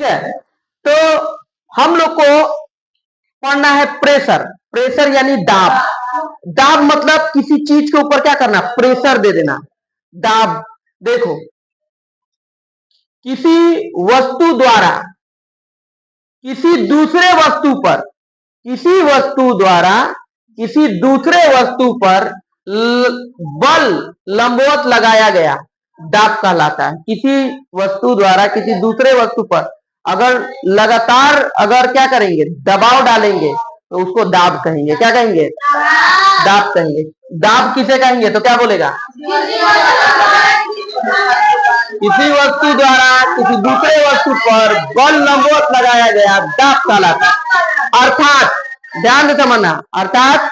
है। तो हम लोग को पढ़ना है प्रेशर। प्रेशर यानी दाब। दाब मतलब किसी चीज के ऊपर क्या करना, प्रेशर दे देना, दाब। देखो, किसी वस्तु द्वारा किसी दूसरे वस्तु पर किसी वस्तु द्वारा किसी दूसरे वस्तु पर बल लंबवत लगाया गया दाब कहलाता है। किसी वस्तु द्वारा किसी दूसरे वस्तु पर अगर लगातार अगर क्या करेंगे, दबाव डालेंगे तो उसको दाब कहेंगे। क्या कहेंगे, दाब कहेंगे। दाब किसे कहेंगे, तो क्या बोलेगा, किसी वस्तु द्वारा किसी दूसरे वस्तु पर बल लंबवत लगाया गया दाब कहलाता है। अर्थात ध्यान से समझना, अर्थात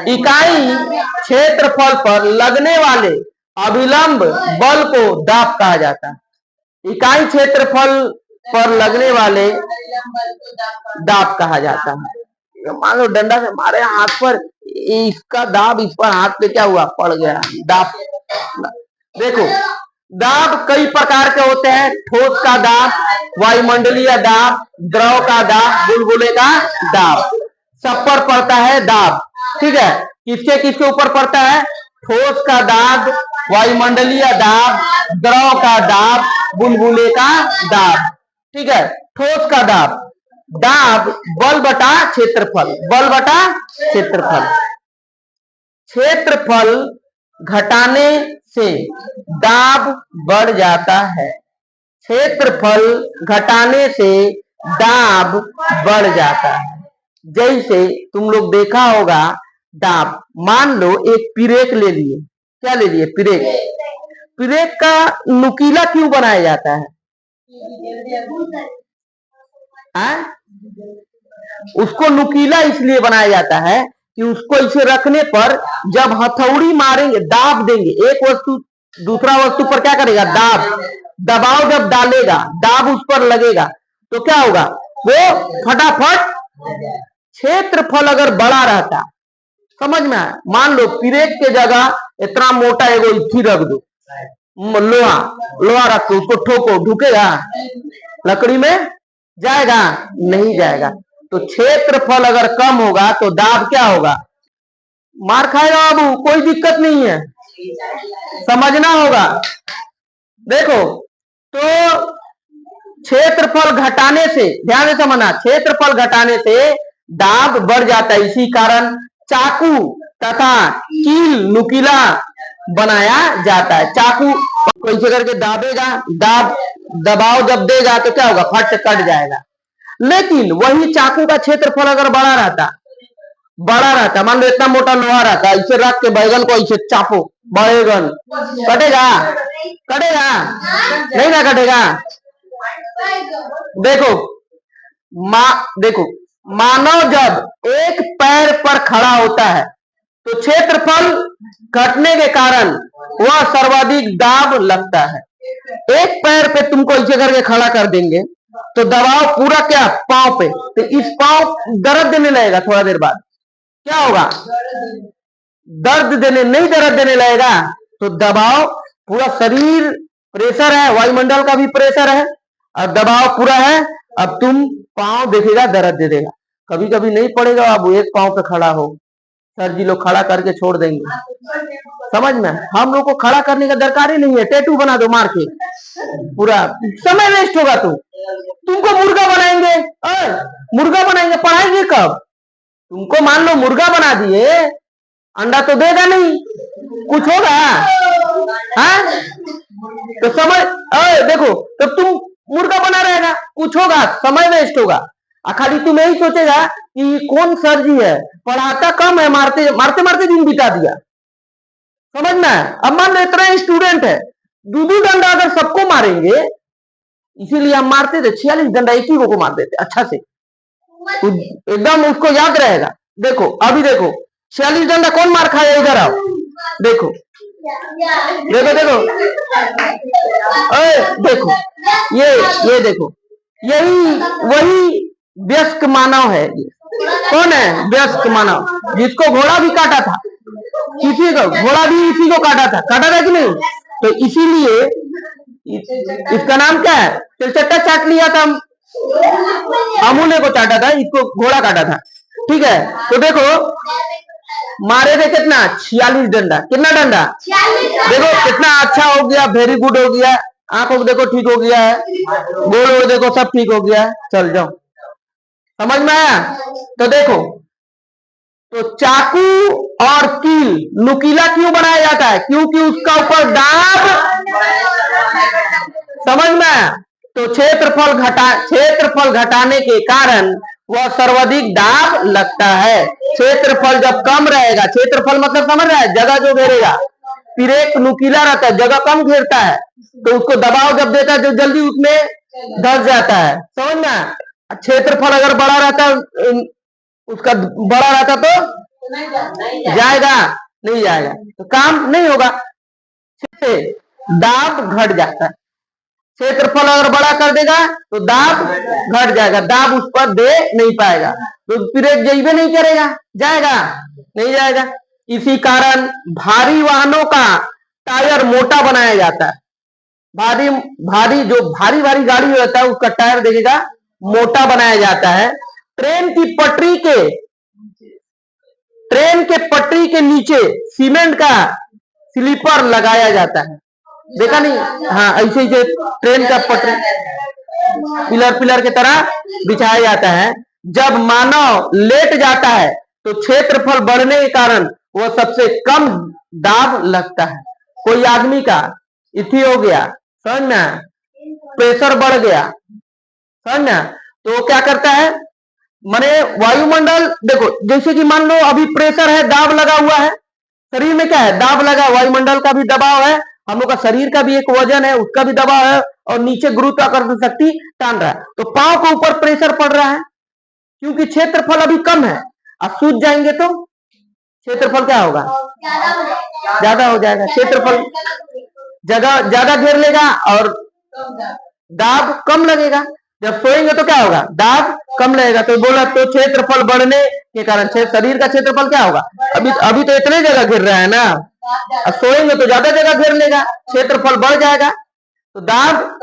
इकाई क्षेत्रफल पर लगने वाले अभिलंब बल को दाब कहा जाता है। इकाई क्षेत्रफल पर लगने वाले दाब कहा जाता है। मान लो डंडा से मारे हाथ पर, इसका दाब इस पर हाथ पे क्या हुआ, पड़ गया, दाब। देखो, दाब कई प्रकार के होते हैं। ठोस का दाब, वायुमंडलीय दाब, द्रव का दाब, बुलबुले का दाब, सब पर पड़ता है दाब। ठीक है, किसके किसके ऊपर पड़ता है, ठोस का दाब, वायुमंडलीय दाब, द्रव का दाब, बुलबुले का दाब। ठीक है, ठोस का दाब, दाब बल बटा क्षेत्रफल, बल बटा क्षेत्रफल। क्षेत्रफल घटाने से दाब बढ़ जाता है। क्षेत्रफल घटाने से दाब बढ़ जाता है। जैसे तुम लोग देखा होगा, दाब, मान लो एक पिरेक ले लिए। क्या ले लिए, पिरेक। पिरेक का नुकीला क्यों बनाया जाता है, उसको नुकीला इसलिए बनाया जाता है कि उसको इसे रखने पर जब हथौड़ी मारेंगे, दाब देंगे, एक वस्तु दूसरा वस्तु पर क्या करेगा, दाब, दबाव जब डालेगा, दाब उस पर लगेगा तो क्या होगा, वो फटाफट। क्षेत्रफल अगर बड़ा रहता, समझ में आया, मान लो पिरेक के जगह इतना मोटा एगो इथी रख दो, लोहा लोहा रख दो, उसको ठोको, ढुकेगा, लकड़ी में जाएगा, नहीं जाएगा। तो क्षेत्रफल अगर कम होगा तो दाब क्या होगा, मार खाएगा बाबू, कोई दिक्कत नहीं है, समझना होगा। देखो, तो क्षेत्रफल घटाने से, ध्यान से समझना, क्षेत्रफल घटाने से दाब बढ़ जाता है। इसी कारण चाकू तथा कील नुकीला बनाया जाता है। चाकू को ऐसे करके दाबेगा, दाब दबाव जब देगा तो क्या होगा, फट से कट जाएगा। लेकिन वही चाकू का क्षेत्रफल अगर बड़ा रहता, मान लो इतना मोटा लोहा रहता, इसे रख के बैगन को ऐसे चापो, बैगन कटेगा, कटेगा नहीं ना, कटेगा। देखो, देखो, मानव जब एक पैर पर खड़ा होता है तो क्षेत्रफल घटने के कारण वह सर्वाधिक दाब लगता है। एक पैर पे तुमको ऐसे करके खड़ा कर देंगे तो दबाव पूरा क्या, पांव पे, तो इस पांव दर्द देने लगेगा, थोड़ा देर बाद क्या होगा, दर्द देने, नहीं दर्द देने लगेगा तो दबाव पूरा शरीर, प्रेशर है, वायुमंडल का भी प्रेशर है और दबाव पूरा है। अब तुम पांव देखेगा, दर्द दे देगा, कभी कभी नहीं पड़ेगा, अब एक पांव पे खड़ा हो, सर जी लोग खड़ा करके छोड़ देंगे, समझ में। हम लोग को खड़ा करने का दरकार ही नहीं है, टैटू बना दो मार के, पूरा समय वेस्ट होगा। तुमको मुर्गा बनाएंगे, मुर्गा बनाएंगे, पढ़ाएंगे कब, तुमको मान लो मुर्गा बना दिए, अंडा तो देगा नहीं, कुछ होगा, हाँ? तो समय, देखो, तो तुम मुर्गा बना रहेगा, कुछ होगा, समय वेस्ट होगा। खाली तुम यही सोचेगा कि कौन सर जी है, पढ़ाता कम है, मारते मारते मारते दिन बिता दिया, समझ में। अब मान लो इतना स्टूडेंट है, दो डंडा अगर सबको मारेंगे, इसीलिए हम मारते थे 46 डंडा एक ही को मार देते अच्छा से, एकदम उसको याद रहेगा। देखो, अभी देखो 46 डंडा कौन मार खाया, इधर आओ, देखो देखो देखो, देखो, ये देखो, यही वही व्यस्क मानव है। ये कौन है, व्यस्क मानव, जिसको घोड़ा भी काटा था, किसी को घोड़ा भी इसी को काटा था कि नहीं। तो इसीलिए इसका नाम क्या है? तिलचट्टा चाट लिया था अमूल्य को चाटा था, इसको घोड़ा काटा था। ठीक है, तो देखो मारे थे कितना 46 डंडा। कितना डंडा? देखो कितना अच्छा हो गया, वेरी गुड हो गया। आंखों को देखो ठीक हो गया है, गोल वोल देखो सब ठीक हो गया है। चल जाओ, समझ में आया? तो देखो, तो चाकू और कील नुकीला क्यों बनाया जाता है? क्योंकि उसका ऊपर दाब, समझ में आया? तो क्षेत्रफल घटाने के कारण वह सर्वाधिक दाब लगता है। क्षेत्रफल जब कम रहेगा, क्षेत्रफल मतलब समझ रहा है, जगह जो घेरेगा। फिर एक नुकीला रहता है, जगह कम घेरता है, तो उसको दबाव जब देता है तो जल्दी उसमें धस जाता है। समझ में? क्षेत्रफल अगर बड़ा रहता, उसका बड़ा रहता तो जाएगा नहीं जाएगा, तो काम नहीं होगा, दाब घट जाता है। क्षेत्रफल अगर बड़ा कर देगा तो दाब घट जाएगा, दाब उस पर दे नहीं पाएगा, तो फिर एक जइबे नहीं करेगा, जाएगा नहीं जाएगा। इसी कारण भारी वाहनों का टायर मोटा बनाया जाता है। भारी भारी जो भारी भारी गाड़ी रहता है उसका टायर देखिएगा मोटा बनाया जाता है। ट्रेन की पटरी के ट्रेन के पटरी के नीचे सीमेंट का स्लीपर लगाया जाता है। देखा नहीं? हाँ, ऐसे ही ट्रेन का पटरी पिलर पिलर की तरह बिछाया जाता है। जब मानव लेट जाता है तो क्षेत्रफल बढ़ने के कारण वह सबसे कम दाब लगता है। कोई आदमी का इथी हो गया, समझ में, प्रेशर बढ़ गया, समझ में, तो वो क्या करता है, माने वायुमंडल देखो, जैसे कि मान लो अभी प्रेशर है, दाब लगा हुआ है, शरीर में क्या है, दाब लगा, वायुमंडल का भी दबाव है, हम लोग का शरीर का भी एक वजन है, उसका भी दबाव है, और नीचे गुरुत्वाकर्षण शक्ति टान रहा है, तो पांव के ऊपर प्रेशर पड़ रहा है, क्योंकि क्षेत्रफल अभी कम है। अब सूझ जाएंगे तो क्षेत्रफल क्या होगा, ज्यादा हो जाएगा। क्षेत्रफल जगह ज्यादा घेर लेगा और दाब कम लगेगा। जब सोएंगे तो क्या होगा, दाब कम लगेगा। तो बोला तो क्षेत्रफल बढ़ने के कारण शरीर का क्षेत्रफल क्या होगा, अभी अभी तो इतने जगह घेर रहा है ना, अब सोएंगे तो ज्यादा जगह घेर लेगा, क्षेत्रफल बढ़ जाएगा, तो दाब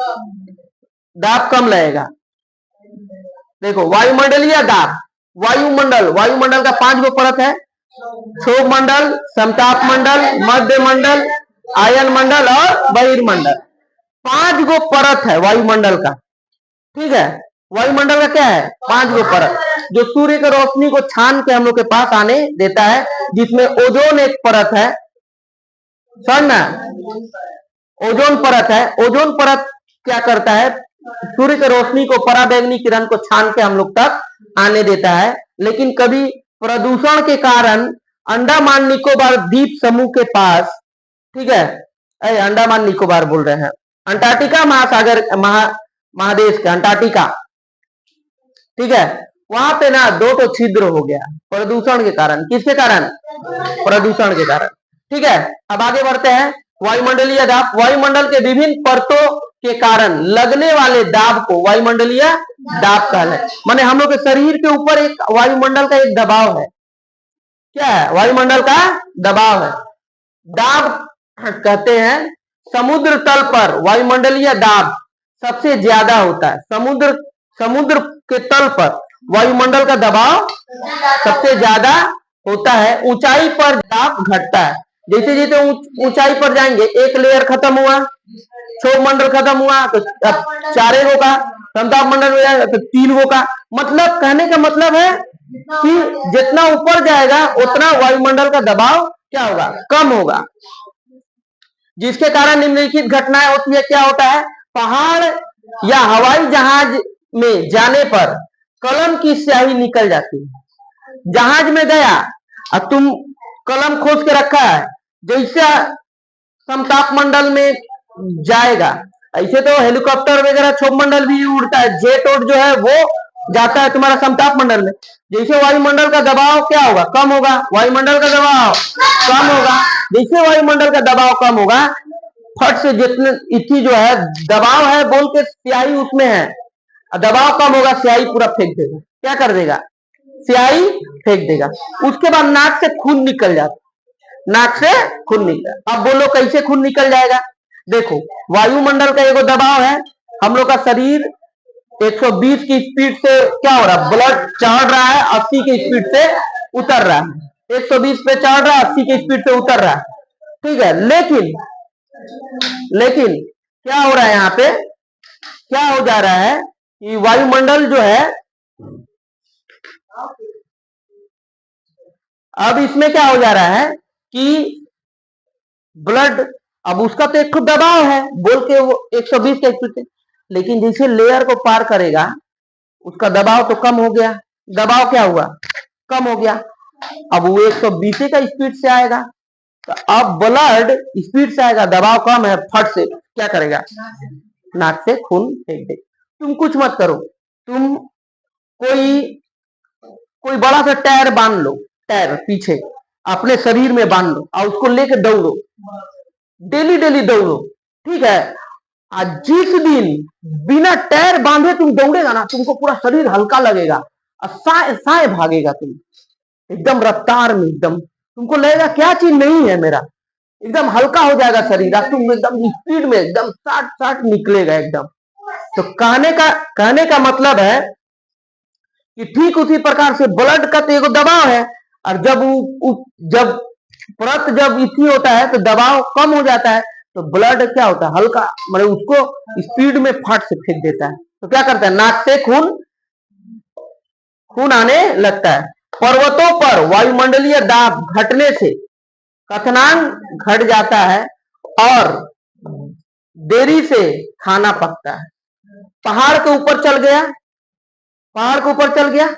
दाब कम लगेगा। देखो वायुमंडलीय दाब, वायुमंडल का 5 गो परत है, क्षोभ मंडल, समताप मंडल, मध्य मंडल, आयन मंडल और बहिर्मंडल। 5 गो परत है वायुमंडल का। ठीक है, वायुमंडल का क्या है, 5 गो परत, जो सूर्य की रोशनी को छान के हम लोग के पास आने देता है, जिसमें ओजोन एक परत है, समझना, ओजोन परत है। ओजोन परत क्या करता है, सूर्य की रोशनी को, पराबैंगनी किरण को छान के हम लोग तक आने देता है। लेकिन कभी प्रदूषण के कारण अंडमान निकोबार द्वीप समूह के पास, ठीक है, अंडमान निकोबार बोल रहे हैं, अंटार्कटिका महासागर महादेश का अंटार्कटिका, ठीक है, वहां पे ना 2 तो छिद्र हो गया प्रदूषण के कारण। किसके कारण, प्रदूषण के कारण। ठीक है, अब आगे बढ़ते हैं। वायुमंडलीय दाब, वायुमंडल के विभिन्न परतों के कारण लगने वाले दाब को वायुमंडलीय दाब कहते हैं। माने हम लोग के शरीर के ऊपर एक वायुमंडल का एक दबाव है, क्या है, वायुमंडल का दबाव है, दाब कहते हैं। समुद्र तल पर वायुमंडलीय दाब सबसे ज्यादा होता है। समुद्र के तल पर वायुमंडल का दबाव सबसे ज्यादा होता है। ऊंचाई पर दाब घटता है, जैसे जैसे ऊंचाई पर जाएंगे, एक लेयर खत्म हुआ, क्षोभ मंडल खत्म हुआ तो 4 गो का, समताप मंडल हो जाएगा तो 3 गो का। मतलब कहने का मतलब है कि जितना ऊपर जाएगा उतना वायुमंडल का दबाव क्या होगा, कम होगा, जिसके कारण निम्नलिखित घटनाएं होती है। क्या होता है, पहाड़ या हवाई जहाज में जाने पर कलम की स्याही निकल जाती है। जहाज में गया और तुम कलम खोज के रखा है, जैसा समताप मंडल में जाएगा, ऐसे तो हेलीकॉप्टर वगैरह क्षोभ मंडल भी उड़ता है, जेट ओट जो है वो जाता है तुम्हारा समताप मंडल में। जैसे वायुमंडल का दबाव क्या होगा, कम होगा, वायुमंडल का दबाव कम होगा। जैसे वायुमंडल का दबाव कम होगा, फट से जितने इतनी जो है दबाव है बोल के स्याही उसमें है, दबाव कम होगा, स्याही पूरा फेंक देगा। क्या कर देगा, स्याही फेंक देगा। उसके बाद नाक से खून निकल जाता, नाक से खून निकल। अब बोलो कैसे खून निकल जाएगा, देखो वायुमंडल का एगो दबाव है, हम लोग का शरीर 120 की स्पीड से क्या हो रहा है, ब्लड चढ़ रहा है, 80 की स्पीड से उतर रहा है। 120 पे चढ़ रहा है, 80 की स्पीड से उतर रहा है, ठीक है। लेकिन क्या हो रहा है यहाँ पे, क्या हो जा रहा है कि वायुमंडल जो है, अब इसमें क्या हो जा रहा है कि ब्लड, अब उसका तो एक दबाव है, बोल के वो 120 के स्पीड से, लेकिन जैसे लेयर को पार करेगा उसका दबाव तो कम हो गया, दबाव क्या हुआ, कम हो गया। अब वो 120 का स्पीड से आएगा, तो अब ब्लड स्पीड से आएगा, दबाव कम है, फट से क्या करेगा, नाक से खून फेंक दे। तुम कुछ मत करो, तुम कोई कोई बड़ा सा टायर बांध लो, टायर पीछे अपने शरीर में बांध लो और उसको लेकर दौड़ो, डेली डेली दौड़ो, ठीक है। आज जिस दिन बिना टायर बांधे तुम दौड़ेगा ना, तुमको पूरा शरीर हल्का लगेगा और साए साए भागेगा तुम, एकदम रफ्तार में, एकदम तुमको लगेगा क्या चीज नहीं है मेरा, एकदम हल्का हो जाएगा शरीर, तुम एकदम स्पीड में एकदम साठ साठ निकलेगा एकदम। तो कहने का मतलब है कि ठीक उसी प्रकार से ब्लड का तो एगो दबाव है, और जब परत जब इतनी होता है तो दबाव कम हो जाता है, तो ब्लड क्या होता है, हल्का, मतलब उसको स्पीड में फट से फेंक देता है, तो क्या करता है, नाक से खून खून आने लगता है। पर्वतों पर वायुमंडलीय दाब घटने से क्वथनांक घट जाता है और देरी से खाना पकता है। पहाड़ के ऊपर चल गया, पहाड़ के ऊपर चल गया,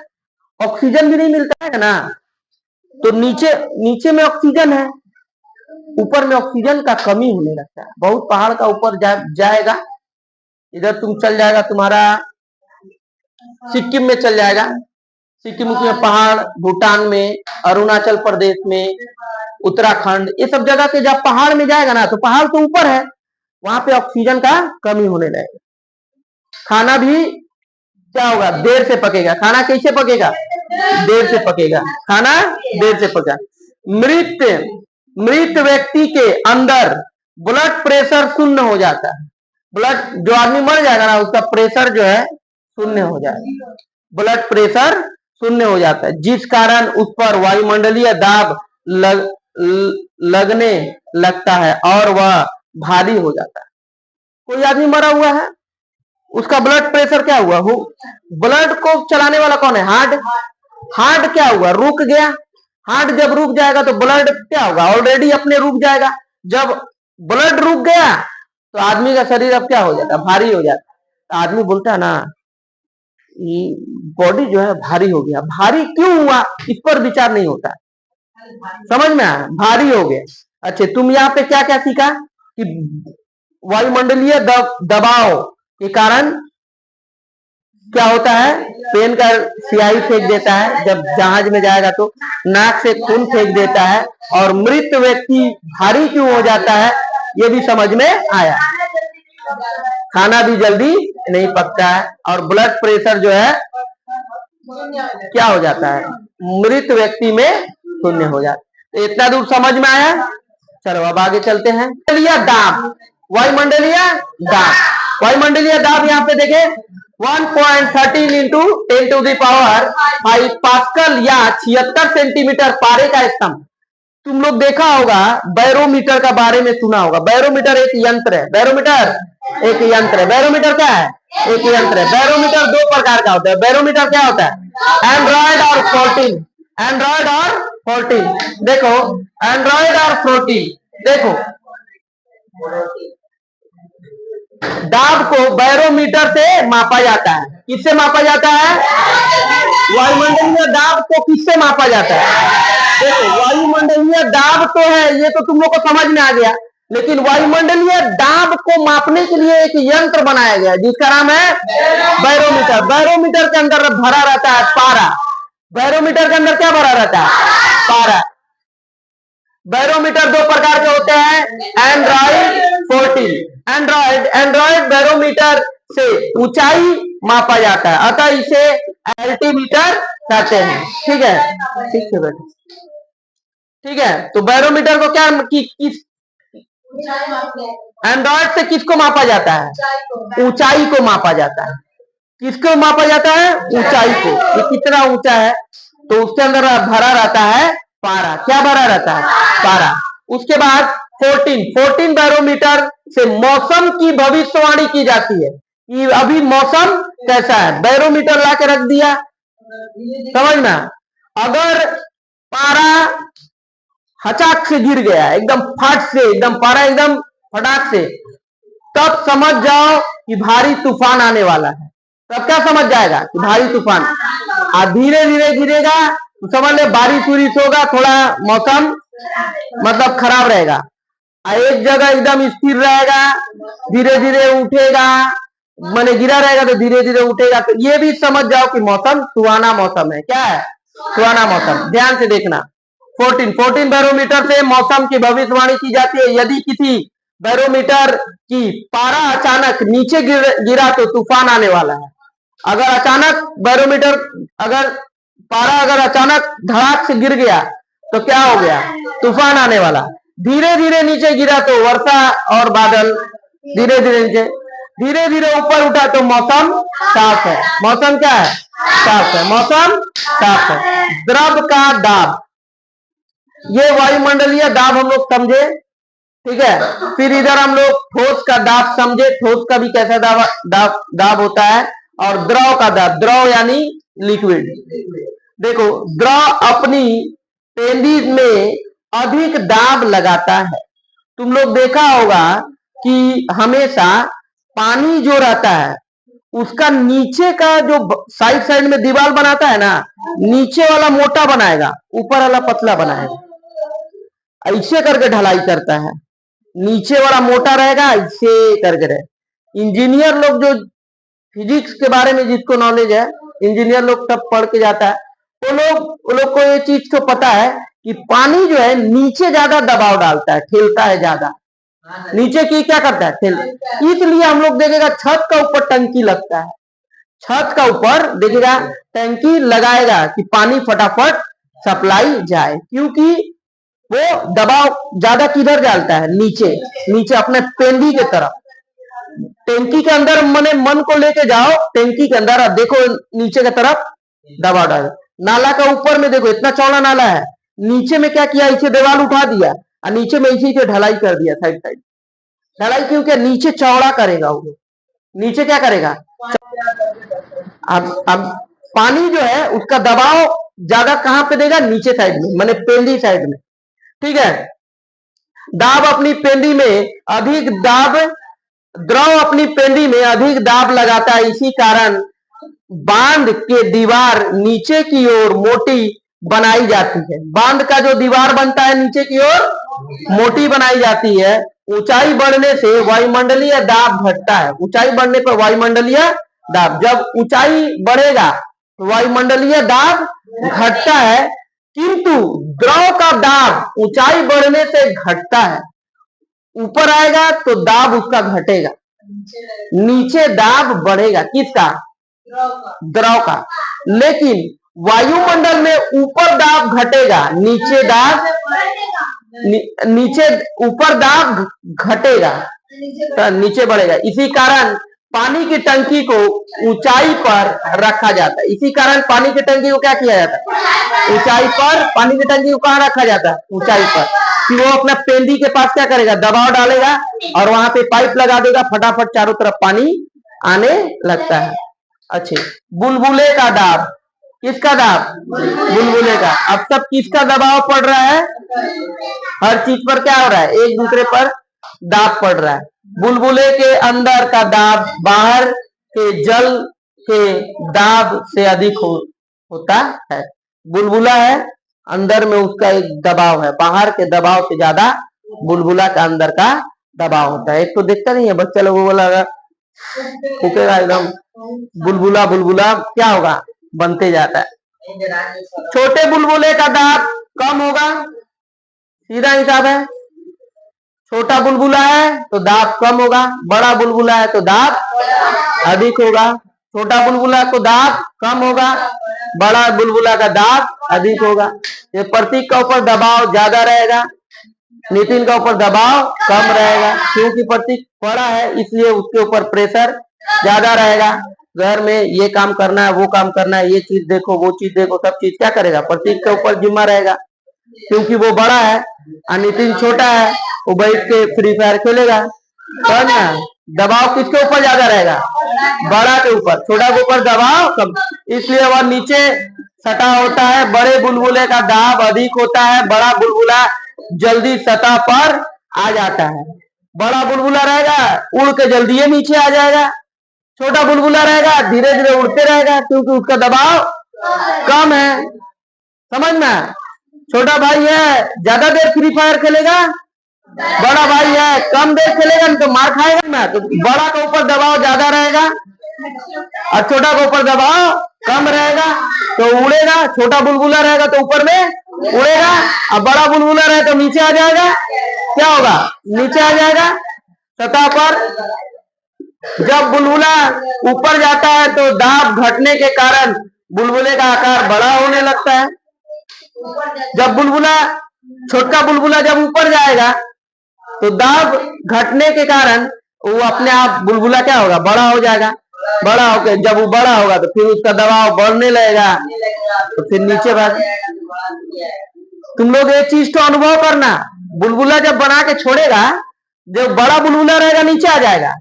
ऑक्सीजन भी नहीं मिलता है ना, तो नीचे नीचे में ऑक्सीजन है, ऊपर में ऑक्सीजन का कमी होने लगता है। बहुत पहाड़ का ऊपर जाएगा, इधर तुम चल जाएगा, तुम्हारा सिक्किम में चल जाएगा, सिक्किम में पहाड़, भूटान में, अरुणाचल प्रदेश में, उत्तराखंड, ये सब जगह के जब पहाड़ में जाएगा ना, तो पहाड़ तो ऊपर है, वहां पे ऑक्सीजन का कमी होने लगेगा। खाना भी क्या होगा, देर से पकेगा। खाना कैसे पकेगा, देर से पकेगा, खाना देर से पका। मृत मृत व्यक्ति के अंदर ब्लड प्रेशर शून्य हो जाता है। ब्लड, जो आदमी मर जाएगा ना, उसका प्रेशर जो है शून्य हो जाएगा, ब्लड प्रेशर शून्य हो जाता है, जिस कारण उस पर वायुमंडलीय दाब लगने लगता है और वह भारी हो जाता है। कोई आदमी मरा हुआ है, उसका ब्लड प्रेशर क्या हुआ, हो ब्लड को चलाने वाला कौन है, हार्ट। हार्ट क्या हुआ, रुक गया। हार्ट जब रुक जाएगा तो ब्लड क्या होगा, ऑलरेडी अपने रुक जाएगा। जब ब्लड रुक गया तो आदमी का शरीर अब क्या हो जाता है, भारी हो जाता है। आदमी बोलता है ना, बॉडी जो है भारी हो गया, भारी क्यों हुआ, इस पर विचार नहीं होता, समझ में आया, भारी हो गया। अच्छा, तुम यहाँ पे क्या क्या सीखा कि वायुमंडलीय दबाव के कारण क्या होता है, पेन का स्याही फेंक देता है, जब जहाज में जाएगा तो नाक से खून फेंक देता है, और मृत व्यक्ति भारी क्यों हो जाता है, ये भी समझ में आया। खाना भी जल्दी नहीं पकता है, और ब्लड प्रेशर जो है क्या हो जाता है, मृत व्यक्ति में शून्य हो जाता है। तो इतना दूर समझ में आया, चलो अब आगे चलते हैं। दाब, वायुमंडलीय दाब, वायुमंडलीय दाब यहाँ पे देखे 1.13 into 10 to the power 5 pascal या 76 सेंटीमीटर पारे का स्तंभ। तुम लोग देखा होगा, बैरोमीटर का बारे में सुना होगा। बैरोमीटर एक यंत्र है, बैरोमीटर एक यंत्र है। बैरोमीटर क्या है, एक यंत्र है। बैरोमीटर दो प्रकार का होता है। बैरोमीटर क्या होता है, एंड्रॉयड और प्रोटीन, एंड्रॉयड और प्रोटीन। देखो एंड्रॉयड और प्रोटीन, देखो दाब को बैरोमीटर से मापा जाता है। किससे मापा जाता है, वायुमंडलीय दाब को किससे मापा जाता है। देखो वायुमंडलीय दाब तो है, ये तो तुम लोग को समझ में आ गया, लेकिन वायुमंडलीय दाब को मापने के लिए एक यंत्र बनाया गया जिसका नाम है बैरोमीटर। बैरोमीटर के अंदर भरा रहता है पारा। बैरोमीटर के अंदर क्या भरा रहता है, पारा। बैरोमीटर दो प्रकार के होते हैं, एंड्रॉयड, प्रोटीन। एंड्रॉयड बैरोमीटर से ऊंचाई मापा जाता है, अतः इसे एल्टीमीटर कहते हैं। ठीक है, ठीक है बेटा, ठीक है। तो बैरोमीटर को क्या किस एंड्रॉइड से किसको मापा जाता है? ऊंचाई को मापा जाता है। किसको मापा जाता है? ऊंचाई को। ये कितना ऊंचा है, तो उसके अंदर भरा रहता है पारा। क्या भरा रहता है? पारा। उसके बाद 14 बैरोमीटर से मौसम की भविष्यवाणी की जाती है कि अभी मौसम कैसा है। बैरोमीटर ला के रख दिया, समझ में। अगर पारा हचाक से गिर गया, एकदम फट से, एकदम पारा एकदम फटाक से, तब समझ जाओ कि भारी तूफान आने वाला है। तब क्या समझ जाएगा कि भारी तूफान। धीरे धीरे गिरेगा तो समझ ले बारिश उरिश होगा, थोड़ा मौसम मतलब खराब रहेगा। एक जगह एकदम स्थिर रहेगा, धीरे धीरे उठेगा, माने गिरा रहेगा तो धीरे धीरे उठेगा, तो ये भी समझ जाओ कि मौसम सुहाना मौसम है। क्या है? सुहाना मौसम। ध्यान से देखना। 14 बैरोमीटर से मौसम की भविष्यवाणी की जाती है। यदि किसी बैरोमीटर की पारा अचानक नीचे गिरा तो तूफान आने वाला है। अगर अचानक बैरोमीटर, अगर पारा अगर अचानक धड़ाक से गिर गया तो क्या हो गया? तूफान आने वाला। धीरे धीरे नीचे गिरा तो वर्षा और बादल। धीरे धीरे नीचे, धीरे धीरे ऊपर उठा तो मौसम साफ है। मौसम क्या है? साफ है। मौसम साफ है। द्रव का दाब, ये वायुमंडलीय दाब हम लोग समझे, ठीक है। फिर इधर हम लोग ठोस का दाब समझे, ठोस का भी कैसा दाब होता है। और द्रव का दाब, द्रव यानी लिक्विड। देखो, द्रव अपनी पेंदी में अधिक दाब लगाता है। तुम लोग देखा होगा कि हमेशा पानी जो रहता है उसका नीचे का जो साइड साइड में दीवार बनाता है ना, नीचे वाला मोटा बनाएगा, ऊपर वाला पतला बनाएगा। ऐसे करके ढलाई करता है। नीचे वाला मोटा रहेगा, ऐसे करके रहे। इंजीनियर लोग जो फिजिक्स के बारे में जिसको नॉलेज है, इंजीनियर लोग तब पढ़ के जाता है, वो लोग को ये चीज तो पता है कि पानी जो है नीचे ज्यादा दबाव डालता है, ठेलता है ज्यादा नीचे की। क्या करता है? ठेल। इसलिए हम लोग देखेगा छत का ऊपर टंकी लगता है। छत का ऊपर देखिएगा टंकी लगाएगा कि पानी फटाफट सप्लाई जाए, क्योंकि वो दबाव ज्यादा किधर डालता है? नीचे। नीचे अपने पेंदी के तरफ। टंकी के अंदर मने मन को लेके जाओ, टंकी के अंदर अब देखो नीचे की तरफ दबाव डाल। नाला का ऊपर में देखो इतना चौड़ा नाला है, नीचे में क्या किया? इसे दीवार उठा दिया और नीचे में इसी से ढलाई कर दिया, साइड साइड ढलाई। क्योंकि नीचे चौड़ा करेगा वो, नीचे क्या करेगा? अब पानी जो है उसका दबाव ज्यादा कहां पे देगा? नीचे साइड में, माने पेंदी साइड में, ठीक है। दाब अपनी पेंदी में अधिक दाब, द्रव अपनी पेंदी में अधिक दाब लगाता है। इसी कारण बांध के दीवार नीचे की ओर मोटी बनाई जाती है। बांध का जो दीवार बनता है नीचे की ओर मोटी बनाई जाती है। ऊंचाई बढ़ने से वायुमंडलीय दाब घटता है। ऊंचाई बढ़ने पर वायुमंडलीय दाब, जब ऊंचाई बढ़ेगा तो वायुमंडलीय दाब घटता है, किंतु द्रव का दाब ऊंचाई बढ़ने से घटता है। ऊपर आएगा तो दाब उसका घटेगा, नीचे दाब बढ़ेगा। किसका? द्रव का। लेकिन वायुमंडल में ऊपर दाब घटेगा, नीचे दाब नीचे, ऊपर दाब घटेगा तो नीचे बढ़ेगा। इसी कारण पानी की टंकी को ऊंचाई पर रखा जाता है। इसी कारण पानी की टंकी को क्या किया जाता है? ऊंचाई पर। पानी की टंकी को कहां रखा जाता है? ऊंचाई पर। कि वो अपना पेंदी के पास क्या करेगा? दबाव डालेगा और वहां पे पाइप लगा देगा, फटाफट चारों तरफ पानी आने लगता है। अच्छे। बुलबुले का दाब, किसका दाब? बुलबुले का। अब सब किसका दबाव पड़ रहा है? हर चीज पर क्या हो रहा है? एक दूसरे पर दाब पड़ रहा है। बुलबुले के अंदर का दाब बाहर के जल के दाब से अधिक होता है। बुलबुला है, अंदर में उसका एक दबाव है, बाहर के दबाव से ज्यादा बुलबुला का अंदर का दबाव होता है। एक तो देखता नहीं है बच्चा लोगों को, लगा फूकेगा एकदम, बुलबुला बुलबुला क्या होगा? बनते जाता है। छोटे बुलबुले का दाब कम होगा, सीधा हिसाब है। छोटा बुलबुला है तो दाब कम होगा, बड़ा बुलबुला है तो दाब अधिक होगा। छोटा बुलबुला को दाब कम होगा, बड़ा बुलबुला का दाब अधिक होगा। ये प्रतीक का ऊपर दबाव ज्यादा रहेगा, नितिन का ऊपर दबाव कम रहेगा, क्योंकि प्रतीक बड़ा है इसलिए उसके ऊपर प्रेशर ज्यादा रहेगा। घर में ये काम करना है, वो काम करना है, ये चीज देखो, वो चीज देखो, सब चीज क्या करेगा, प्रतीक के ऊपर जिम्मा रहेगा, क्योंकि वो बड़ा है और नितिन छोटा है, वो बैठ के फ्री फायर खेलेगा। समझ ना, दबाव किसके ऊपर ज्यादा रहेगा, बड़ा के ऊपर, छोटा के ऊपर दबाव कम, इसलिए वह नीचे सटा होता है। बड़े बुलबुले का दाब अधिक होता है, बड़ा बुलबुला जल्दी सतह पर आ जाता है। बड़ा बुलबुला रहेगा उड़ के जल्दी ये नीचे आ जाएगा, छोटा बुलबुला रहेगा धीरे धीरे उड़ते रहेगा, क्योंकि उसका दबाव कम है। समझ में, छोटा भाई है ज्यादा देर फ्री फायर खेलेगा, बड़ा भाई है कम देर खेलेगा तो मार खाएगा ना। तो बड़ा के ऊपर दबाव ज्यादा रहेगा और छोटा के ऊपर दबाव कम रहेगा, तो उड़ेगा। छोटा बुलबुला रहेगा तो ऊपर में उड़ेगा, और बड़ा बुलबुला रहे तो नीचे आ जाएगा। क्या होगा, नीचे आ जाएगा सतह पर। जब बुलबुला ऊपर जाता है तो दाब घटने के कारण बुलबुले का आकार बड़ा होने लगता है। जब बुलबुला, छोटा बुलबुला जब ऊपर जाएगा तो दाब घटने के कारण वो अपने आप बुलबुला क्या होगा, बड़ा हो जाएगा। बड़ा होकर जब वो बड़ा होगा तो फिर उसका दबाव बढ़ने लगेगा, तो फिर नीचे भाग। तुम लोग एक चीज तो अनुभव करना, बुलबुला जब बना के छोड़ेगा, जो बड़ा बुलबुला रहेगा नीचे आ जाएगा,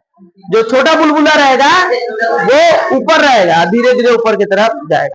जो छोटा बुलबुला रहेगा वो ऊपर रहेगा, धीरे धीरे ऊपर की तरफ जाएगा।